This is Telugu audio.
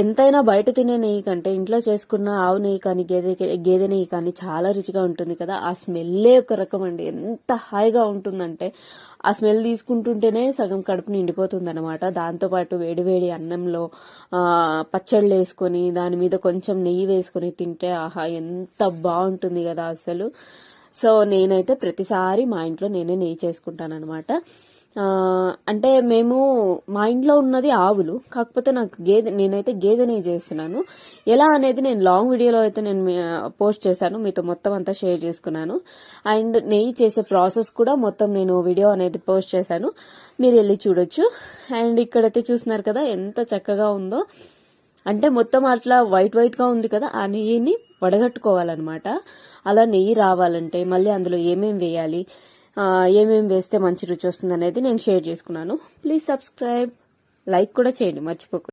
ఎంతైనా బయట తినే నెయ్యి కంటే ఇంట్లో చేసుకున్న ఆవు నెయ్యి కానీ గేదె నెయ్యి కానీ చాలా రుచిగా ఉంటుంది కదా. ఆ స్మెల్లే ఒక రకం అండి. ఎంత హాయిగా ఉంటుందంటే ఆ స్మెల్ తీసుకుంటుంటేనే సగం కడుపు నిండిపోతుంది అనమాట. దాంతోపాటు వేడివేడి అన్నంలో పచ్చళ్ళు వేసుకొని దాని మీద కొంచెం నెయ్యి వేసుకొని తింటే ఆహా ఎంత బాగుంటుంది కదా అసలు. సో నేనైతే ప్రతిసారి మా ఇంట్లో నేనే నెయ్యి చేసుకుంటాను అనమాట. అంటే మేము మా ఇంట్లో ఉన్నది ఆవులు, కాకపోతే నాకు నేనైతే గేదె నెయ్యి చేస్తున్నాను. ఎలా అనేది నేను లాంగ్ వీడియోలో అయితే నేను పోస్ట్ చేశాను, మీతో మొత్తం అంతా షేర్ చేసుకున్నాను. అండ్ నెయ్యి చేసే ప్రాసెస్ కూడా మొత్తం నేను వీడియో అనేది పోస్ట్ చేశాను, మీరు వెళ్ళి చూడొచ్చు. అండ్ ఇక్కడైతే చూస్తున్నారు కదా ఎంత చక్కగా ఉందో. అంటే మొత్తం అట్లా వైట్ గా ఉంది కదా, ఆ నెయ్యిని వడగట్టుకోవాలన్నమాట. అలా నెయ్యి రావాలంటే మళ్ళీ అందులో ఏమేం వేయాలి, ఏమేమి వేస్తే మంచి రుచి వస్తుంది అనేది నేను షేర్ చేసుకున్నాను. ప్లీజ్ సబ్స్క్రైబ్, లైక్ కూడా చేయండి మర్చిపోకండి.